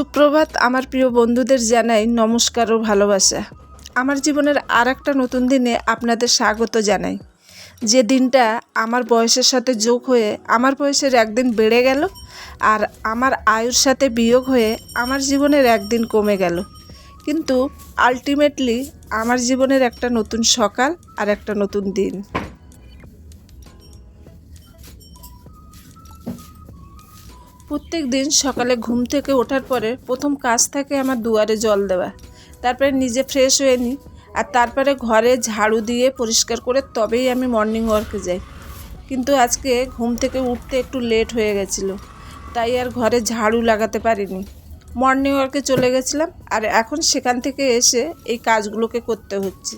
সুপ্রভাত আমার প্রিয় বন্ধুদের জানাই নমস্কার ও ভালোবাসা। আমার জীবনের আর একটা নতুন দিনে আপনাদের স্বাগত জানাই। যে দিনটা আমার বয়সের সাথে যোগ হয়ে আমার বয়সের একদিন বেড়ে গেল, আর আমার আয়ুর সাথে বিয়োগ হয়ে আমার জীবনের একদিন কমে গেল, কিন্তু আলটিমেটলি আমার জীবনের একটা নতুন সকাল আর একটা নতুন দিন। প্রত্যেক দিন সকালে ঘুম থেকে ওঠার পরে প্রথম কাজ থাকে আমার দুয়ারে জল দেওয়া, তারপরে নিজে ফ্রেশ হয়ে নিই, আর তারপরে ঘরে ঝাড়ু দিয়ে পরিষ্কার করে তবেই আমি মর্নিং ওয়ার্কে যাই। কিন্তু আজকে ঘুম থেকে উঠতে একটু লেট হয়ে গেছিলো, তাই আর ঘরে ঝাড়ু লাগাতে পারিনি। মর্নিং ওয়ার্কে চলে গেছিলাম, আর এখন সেখান থেকে এসে এই কাজগুলোকে করতে হচ্ছে।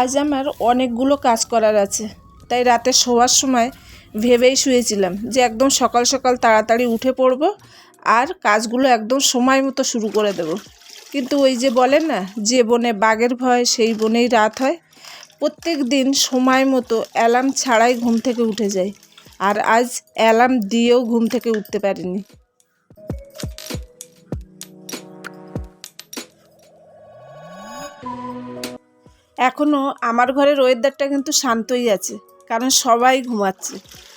আজ আমার অনেকগুলো কাজ করার আছে, তাই রাতে শোয়ার সময় ভেবেই শুয়েছিলাম যে একদম সকাল সকাল তাড়াতাড়ি উঠে পড়ব আর কাজগুলো একদম সময় মতো শুরু করে দেব। কিন্তু ওই যে বলেন না, যে বনে বাঘের ভয় সেই বনেই রাত হয়। প্রত্যেক দিন সময় মতো অ্যালার্ম ছাড়াই ঘুম থেকে উঠে যাই, আর আজ অ্যালার্ম দিয়েও ঘুম থেকে উঠতে পারিনি। এখনও আমার ঘরের ওয়েদারটা কিন্তু শান্তই আছে, কারণ সবাই ঘুমাচ্ছে।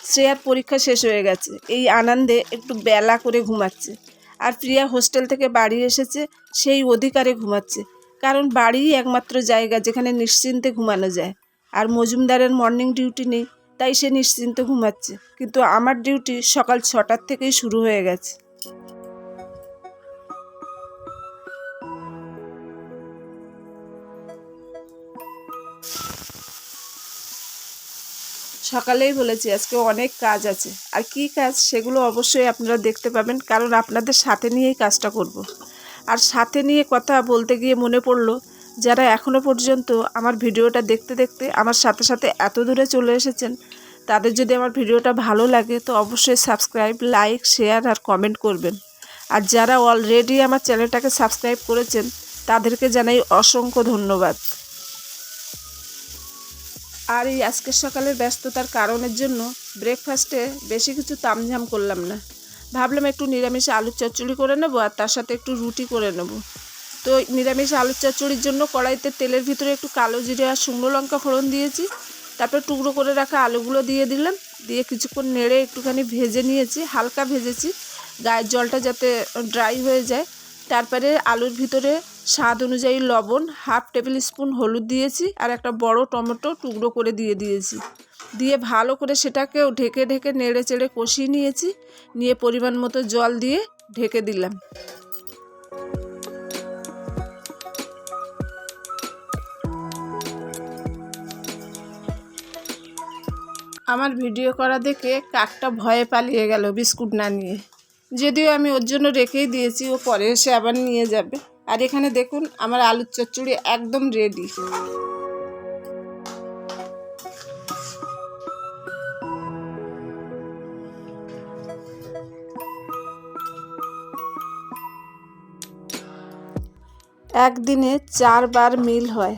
শ্রেয়ার পরীক্ষা শেষ হয়ে গেছে, এই আনন্দে একটু বেলা করে ঘুমাচ্ছে। আর প্রিয়া হোস্টেল থেকে বাড়ি এসেছে, সেই অধিকারে ঘুমাচ্ছে, কারণ বাড়িই একমাত্র জায়গা যেখানে নিশ্চিন্তে ঘুমানো যায়। আর মজুমদারের মর্নিং ডিউটি নেই, তাই সে নিশ্চিন্তে ঘুমাচ্ছে, কিন্তু আমার ডিউটি সকাল 6টার থেকেই শুরু হয়ে গেছে। সকালেই বলেছি আজকে অনেক কাজ আছে, আর কি কাজ সেগুলো অবশ্যই আপনারা দেখতে পাবেন, কারণ আপনাদের সাথে নিয়েই কাজটা করব। আর সাথে নিয়ে কথা বলতে গিয়ে মনে পড়লো, যারা এখনও পর্যন্ত আমার ভিডিওটা দেখতে দেখতে আমার সাথে সাথে এত দূরে চলে এসেছেন, তাদের যদি আমার ভিডিওটা ভালো লাগে তো অবশ্যই সাবস্ক্রাইব, লাইক, শেয়ার আর কমেন্ট করবেন। আর যারা অলরেডি আমার চ্যানেলটাকে সাবস্ক্রাইব করেছেন তাদেরকে জানাই অসংখ্য ধন্যবাদ। আর এই আজকের সকালের ব্যস্ততার কারণের জন্য ব্রেকফাস্টে বেশি কিছু তামঝাম করলাম না। ভাবলাম একটু নিরামিষে আলুর চচ্চড়ি করে নেবো, আর তার সাথে একটু রুটি করে নেব। তো নিরামিষে আলুর চচ্চড়ির জন্য কড়াইতে তেলের ভিতরে একটু কালো জিরে আর শুকনো লঙ্কা ফোড়ন দিয়েছি, তারপর টুকরো করে রাখা আলুগুলো দিয়ে দিলাম, দিয়ে কিছুক্ষণ নেড়ে একটুখানি ভেজে নিয়েছি, হালকা ভেজেছি গায়ের জলটা যাতে ড্রাই হয়ে যায়। তারপরে আলুর ভিতরে স্বাদ অনুযায়ী লবণ, হাফ টেবিল স্পুন হলুদ দিয়েছি, আর একটা বড় টমেটো টুকরো করে দিয়েছি। দিয়ে ভালো করে সেটাকেও ঢেকে ঢেকে নেড়ে চেড়ে কষিয়ে নিয়েছি, নিয়ে পরিমাণ মতো জল দিয়ে ঢেকে দিলাম। আমার ভিডিও করা দেখে কাকটা ভয়ে পালিয়ে গেল বিস্কুট না নিয়ে, যদিও আমি ওর জন্য রেখেই দিয়েছি, ও পরে এসে আবার নিয়ে যাবে। আর এখানে দেখুন আমার আলুর চচ্চড়ি একদম রেডি। একদিনে 4বার মিল হয়,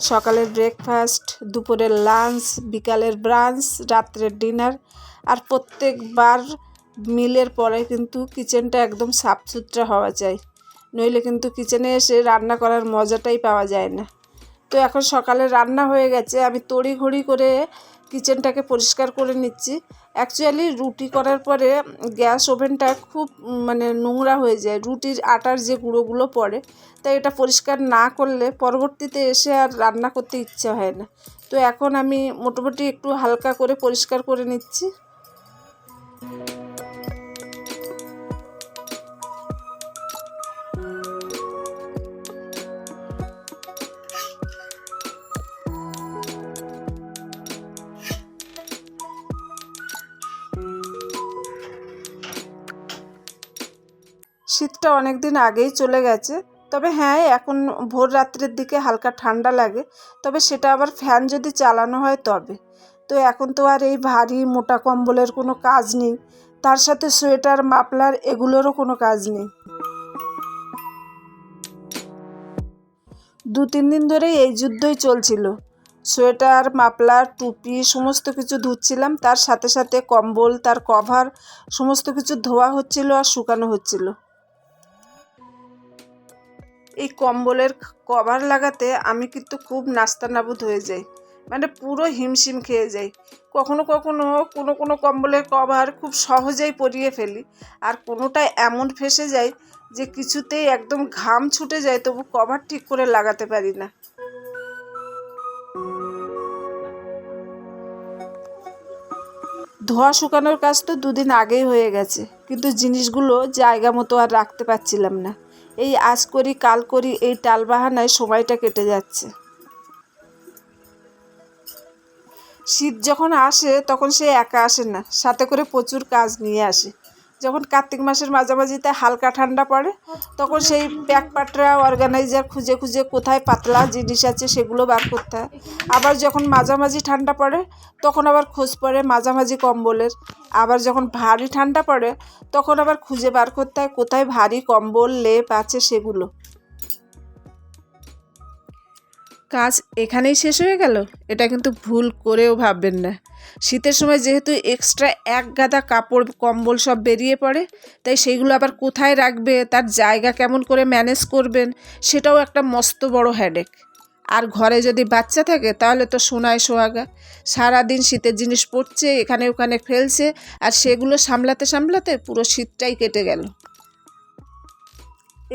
সকালের ব্রেকফাস্ট, দুপুরের লাঞ্চ, বিকালের ব্রাঞ্চ, রাত্রের ডিনার। আর প্রত্যেকবার মিলের পরে কিন্তু কিচেনটা একদম সাফসুতরা হওয়া চাই, নইলে কিন্তু কিচেনে এসে রান্না করার মজাটাই পাওয়া যায় না। তো এখন সকালে রান্না হয়ে গেছে, আমি তড়িঘড়ি করে কিচেনটাকে পরিষ্কার করে নিচ্ছি। অ্যাকচুয়ালি রুটি করার পরে গ্যাস ওভেনটা খুব নোংরা হয়ে যায়, রুটির আটার যে গুঁড়োগুলো পড়ে, তাই এটা পরিষ্কার না করলে পরবর্তীতে এসে আর রান্না করতে ইচ্ছে হয় না। তো এখন আমি মোটামুটি একটু হালকা করে পরিষ্কার করে নিচ্ছি। শীতটা অনেক দিন আগেই চলে গেছে, তবে হ্যাঁ এখন ভোর রাত্রের দিকে হালকা ঠান্ডা লাগে, তবে সেটা আবার ফ্যান যদি চালানো হয় তবে। তো এখন তো আর এই ভারী মোটা কম্বলের কোনো কাজ নেই, তার সাথে সোয়েটার, মাফলার এগুলোরও কোনো কাজ নেই। 2-3 দিন ধরেই এই যুদ্ধই চলছিল, সোয়েটার, মাফলার, টুপি সমস্ত কিছু ধুচ্ছিলাম, তার সাথে সাথে কম্বল, তার কভার সমস্ত কিছু ধোয়া হচ্ছিল আর শুকানো হচ্ছিল। এই কম্বলের কভার লাগাতে আমি কিন্তু খুব নাস্তানাবুদ হয়ে যাই, মানে পুরো হিমশিম খেয়ে যাই। কখনো কখনো কোনো কম্বলের কভার খুব সহজেই পরিয়ে ফেলি, আর কোনোটায় এমন ফেঁসে যায় যে কিছুতেই একদম ঘাম ছুটে যায়, তবু কভার ঠিক করে লাগাতে পারি না। ধোয়া শুকানোর কাজ তো দুদিন আগেই হয়ে গেছে, কিন্তু জিনিসগুলো জায়গা মতো আর রাখতে পারছিলাম না। এই আজ করি কাল করি এই টালবাহানায় সময়টা কেটে যাচ্ছে। শীত যখন আসে তখন সে একা আসে না, সাথে করে প্রচুর কাজ নিয়ে আসে। যখন কার্তিক মাসের মাঝামাঝিতে হালকা ঠান্ডা পড়ে তখন সেই প্যাকপাটরা অর্গানাইজার খুঁজে খুঁজে কোথায় পাতলা জিনিস আছে সেগুলো বার করতে হয়। আবার যখন মাঝামাঝি ঠান্ডা পড়ে তখন আবার খোঁজ পড়ে মাঝামাঝি কম্বলের। আবার যখন ভারী ঠান্ডা পড়ে তখন আবার খুঁজে বার করতে হয় কোথায় ভারী কম্বল লেপ আছে সেগুলো। কাজ এখানেই শেষ হয়ে গেল, এটা কিন্তু ভুল করেও ভাববেন না। শীতের সময় যেহেতু এক্সট্রা এক গাদা কাপড় কম্বল সব বেরিয়ে পড়ে, তাই সেইগুলো আবার কোথায় রাখবে, তার জায়গা কেমন করে ম্যানেজ করবেন, সেটাও একটা মস্ত বড় হেডেক। আর ঘরে যদি বাচ্চা থাকে তাহলে তো সোনায় সোহাগা, সারাদিন শীতের জিনিস পড়ছে, এখানে ওখানে ফেলছে, আর সেগুলো সামলাতে সামলাতে পুরো শীতটাই কেটে গেল।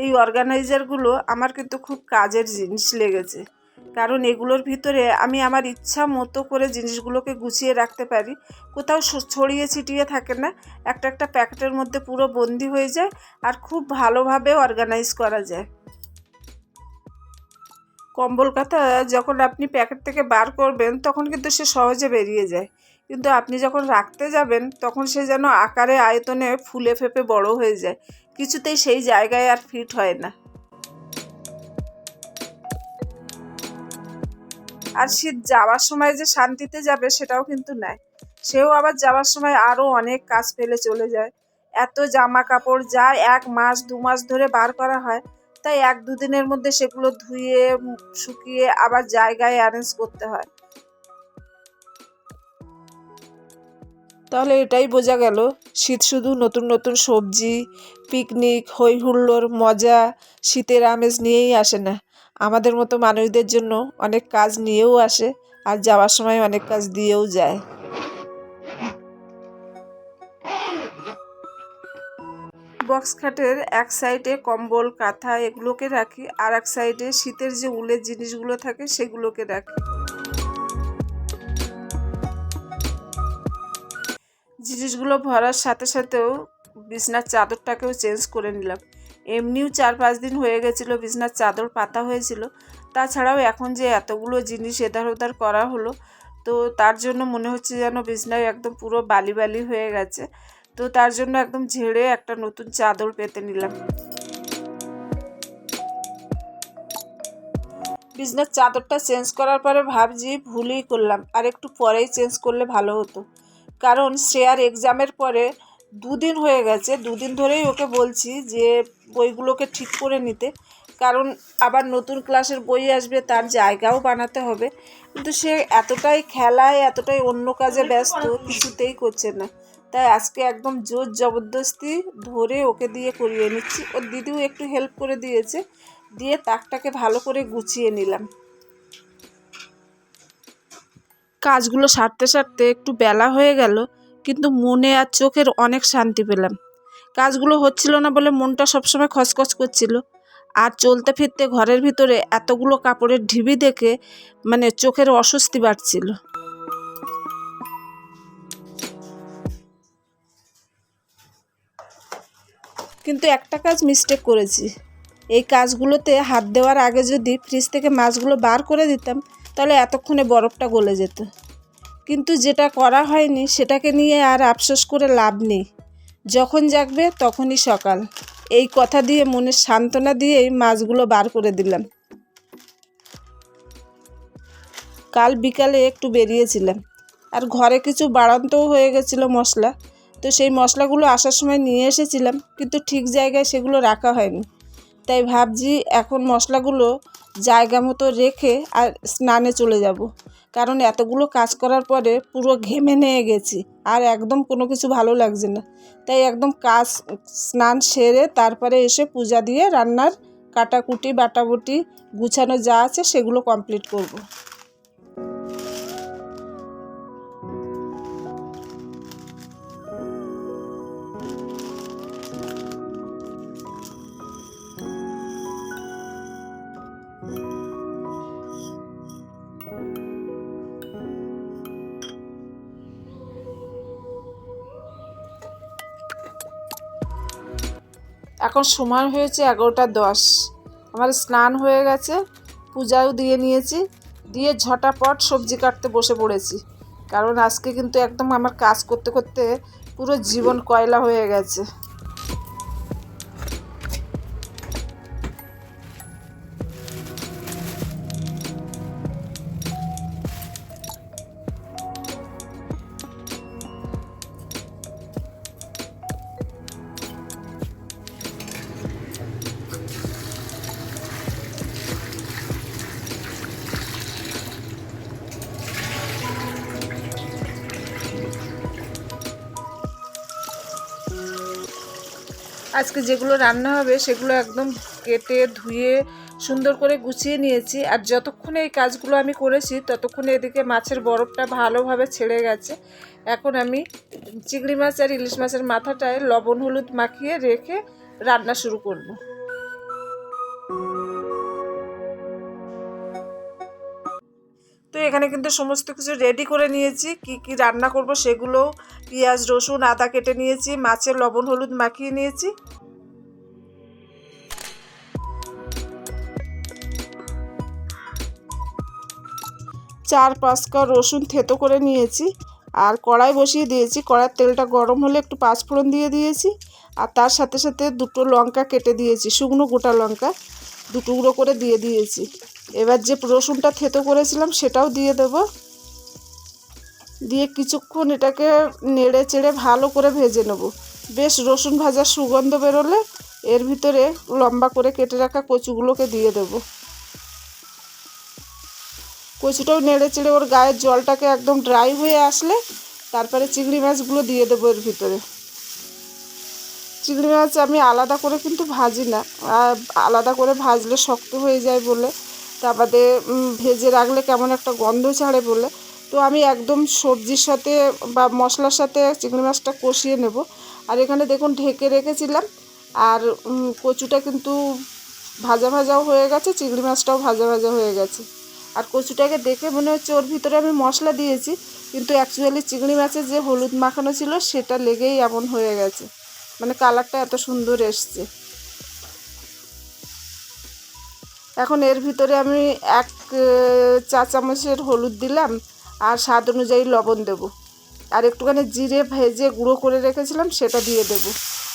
এই অর্গানাইজারগুলো আমার কিন্তু খুব কাজের জিনিস লেগেছে, কারণ এগুলোর ভিতরে আমি আমার ইচ্ছা মতো করে জিনিসগুলোকে গুছিয়ে রাখতে পারি। কোথাও ছড়িয়ে ছিটিয়ে থাকে না, একটা একটা প্যাকেটের মধ্যে পুরো বন্দি হয়ে যায়, আর খুব ভালোভাবে অর্গানাইজ করা যায়। কম্বল কাঁথা যখন আপনি প্যাকেট থেকে বার করবেন তখন কিন্তু সে সহজে বেরিয়ে যায়, কিন্তু আপনি যখন রাখতে যাবেন তখন সে যেন আকারে আয়তনে ফুলে ফেপে বড় হয়ে যায়, কিছুতেই সেই জায়গায় আর ফিট হয় না। আর শীত যাওয়ার সময় যে শান্তিতে যাবে সেটাও কিন্তু নাই, সেও আবার যাওয়ার সময় আরও অনেক কাজ ফেলে চলে যায়। এত জামা কাপড় যা 1 মাস 2 মাস ধরে বার করা হয়, তাই 1-2 দিনের মধ্যে সেগুলো ধুয়ে শুকিয়ে আবার জায়গায় অ্যারেঞ্জ করতে হয়। তাহলে এটাই বোঝা গেল, শীত শুধু নতুন নতুন সবজি, পিকনিক, হই হুল্লোড়, মজা, শীতের আমেজ নিয়েই আসে না, আমাদের মতো মানুষদের জন্য অনেক কাজ নিয়েও আসে, আর যাওয়ার সময় অনেক কাজ দিয়েও যায়। বক্স খাটের এক সাইডে কম্বল কাঁথা এগুলোকে রাখি, আর এক সাইডে শীতের যে উলের জিনিসগুলো থাকে সেগুলোকে রাখি। জিনিসগুলো ভরার সাথে সাথেও বিছনার চাদরটাকেও চেঞ্জ করে নিলাম। এমনিও 4-5 দিন হয়ে গেছিলো বিছনার চাদর পাতা হয়েছিল, তাছাড়াও এখন যে এতগুলো জিনিস এধার ওধার করা হলো, তো তার জন্য মনে হচ্ছে যেন বিছনায় একদম পুরো বালি বালি হয়ে গেছে। তো তার জন্য একদম ঝেড়ে একটা নতুন চাদর পেতে নিলাম। বিছনার চাদরটা চেঞ্জ করার পরে ভাবছি ভুলই করলাম, আর একটু পরেই চেঞ্জ করলে ভালো হতো, কারণ শ্রেয়ার এক্সামের পরে 2 দিন হয়ে গেছে, 2 দিন ধরেই ওকে বলছি যে বইগুলোকে ঠিক করে নিতে, কারণ আবার নতুন ক্লাসের বই আসবে, তার জায়গাও বানাতে হবে, কিন্তু সে এতটাই খেলায় এতটাই অন্য কাজে ব্যস্ত কিছুতেই করছে না। তাই আজকে একদম জোর জবরদস্তি ধরে ওকে দিয়ে করিয়ে নিচ্ছি। ওর দিদিও একটু হেল্প করে দিয়েছে, দিয়ে তাকটাকে ভালো করে গুছিয়ে নিলাম। কাজগুলো সারতে সারতে একটু বেলা হয়ে গেল, কিন্তু মনে আর চোখের অনেক শান্তি পেলাম। কাজগুলো হচ্ছিল না বলে মনটা সবসময় খচখচ করছিল, আর চলতে ফিরতে ঘরের ভিতরে এতগুলো কাপড়ের ঢিবি দেখে মানে চোখের অস্বস্তি বাড়ছিল। কিন্তু একটা কাজ মিস্টেক করেছি, এই কাজগুলোতে হাত দেওয়ার আগে যদি ফ্রিজ থেকে মাছগুলো বার করে দিতাম তাহলে এতক্ষণে বরফটা গলে যেত, কিন্তু যেটা করা হয়নি সেটাকে নিয়ে আর আফসোস করে লাভ নেই। যখন জাগবে তখনই সকাল, এই কথা দিয়ে মনের সান্ত্বনা দিয়েই মাছগুলো বার করে দিলাম। কাল বিকালে একটু বেরিয়েছিলাম, আর ঘরে কিছু বাড়ন্তও হয়ে গেছিলো মশলা, তো সেই মশলাগুলো আসার সময় নিয়ে এসেছিলাম, কিন্তু ঠিক জায়গায় সেগুলো রাখা হয়নি। তাই ভাবছি এখন মশলাগুলো জায়গা মতো রেখে আর স্নানে চলে যাব, কারণ এতগুলো কাজ করার পরে পুরো ঘেমে নিয়ে গেছি, আর একদম কোনো কিছু ভালো লাগছে না। তাই একদম কাজ স্নান সেরে তারপরে এসে পূজা দিয়ে রান্নার কাটাকুটি বাটাবুটি গুছানো যা আছে সেগুলো কমপ্লিট করব। এখন সময় হয়েছে 11:10। আমার স্নান হয়ে গেছে, পূজাও দিয়ে নিয়েছি, দিয়ে ঝটাপট সবজি কাটতে বসে পড়েছি। কারণ আজকে কিন্তু একদম আমার কাজ করতে করতে পুরো জীবন কয়লা হয়ে গেছে। আজকে যেগুলো রান্না হবে সেগুলো একদম কেটে ধুয়ে সুন্দর করে গুছিয়ে নিয়েছি। আর যতক্ষণে এই কাজগুলো আমি করেছি ততক্ষণে এদিকে মাছের বরফটা ভালোভাবে ছেড়ে গেছে। এখন আমি চিংড়ি মাছ আর ইলিশ মাছের মাথাটায় লবণ হলুদ মাখিয়ে রেখে রান্না শুরু করব। তো এখানে কিন্তু সমস্ত কিছু রেডি করে নিয়েছি, কি কি রান্না করব সেগুলো পেঁয়াজ রসুন আদা কেটে নিয়েছি, মাছের লবণ হলুদ মাখিয়ে নিয়েছি। চার পাঁচটা রসুন থেতো করে নিয়েছি, আর কড়াই বসিয়ে দিয়েছি। কড়াইয়ের তেলটা গরম হলে একটু পাঁচফোড়ন দিয়ে দিয়েছি, আর তার সাথে সাথে দুটো লঙ্কা কেটে দিয়েছি, শুকনো গোটা লঙ্কা দুটুকরো করে দিয়ে দিয়েছি। এবার যে রসুনটা থেতো করেছিলাম সেটাও দিয়ে দেব, দিয়ে কিছুক্ষণ এটাকে নেড়ে চেড়ে ভালো করে ভেজে নেব। বেশ রসুন ভাজার সুগন্ধ বেরোলে এর ভিতরে লম্বা করে কেটে রাখা কচুগুলোকে দিয়ে দেবো। কচুটাও নেড়ে চেড়ে ওর গায়ের জলটাকে একদম ড্রাই হয়ে আসলে তারপরে চিংড়ি মাছগুলো দিয়ে দেবো এর ভিতরে। চিংড়ি মাছ আমি আলাদা করে কিন্তু ভাজি না, আলাদা করে ভাজলে শক্ত হয়ে যায় বলে, তা বাদে ভেজে রাখলে কেমন একটা গন্ধ ছাড়ে বলে, তো আমি একদম সবজির সাথে বা মশলার সাথে চিংড়ি মাছটা কষিয়ে নেব। আর এখানে দেখুন ঢেকে রেখেছিলাম, আর কচুটা কিন্তু ভাজা ভাজাও হয়ে গেছে, চিংড়ি মাছটাও ভাজা ভাজা হয়ে গেছে। আর কচুটাকে দেখে মনে হচ্ছে ওর ভিতরে আমি মশলা দিয়েছি, কিন্তু অ্যাকচুয়ালি চিংড়ি মাছের যে হলুদ মাখানো ছিল সেটা লেগেই এমন হয়ে গেছে, মানে কালারটা এত সুন্দর এসছে। এখন এর ভিতরে আমি 1 চা চামচের হলুদ দিলাম, আর স্বাদ অনুযায়ী লবণ দেব, আর একটুখানি জিরে ভেজে গুঁড়ো করে রেখেছিলাম সেটা দিয়ে দেব।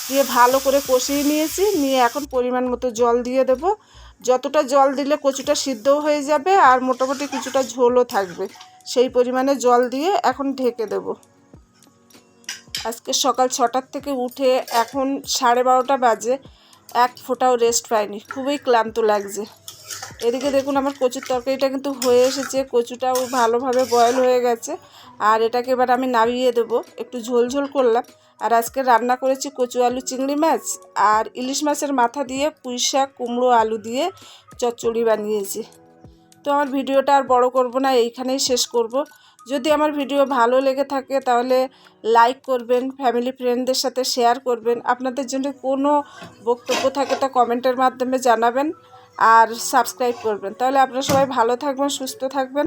দিয়ে ভালো করে কষিয়ে নিয়েছি, নিয়ে এখন পরিমাণ মতো জল দিয়ে দেব। যতটা জল দিলে কচুটা সিদ্ধও হয়ে যাবে আর মোটামুটি কিছুটা ঝোলও থাকবে, সেই পরিমাণে জল দিয়ে এখন ঢেকে দেব। আজকে সকাল 6টার থেকে উঠে এখন 12:30 বাজে, এক ফোঁটাও রেস্ট পাইনি, খুবই ক্লান্ত লাগছে। এদিকে দেখুন আমার কচুর তরকারিটা কিন্তু হয়ে এসেছে, কচুটাও ভালোভাবে বয়েল হয়ে গেছে। আর এটাকে এবার আমি নামিয়ে দেবো, একটু ঝোল ঝোল করলাম। আর আজকে রান্না করেছি কচু আলু চিংড়ি মাছ আর ইলিশ মাছের মাথা দিয়ে পুঁই শাক কুমড়ো আলু দিয়ে চচ্চড়ি বানিয়েছি। তো আমার ভিডিওটা আর বড় করব না, এইখানেই শেষ করব। যদি আমার ভিডিও ভালো লেগে থাকে তাহলে লাইক করবেন, ফ্যামিলি ফ্রেন্ডদের সাথে শেয়ার করবেন। আপনাদের জন্য কোনো বক্তব্য থাকে তা কমেন্টের মাধ্যমে জানাবেন, আর সাবস্ক্রাইব করবেন। তাহলে আপনারা সবাই ভালো থাকবেন, সুস্থ থাকবেন।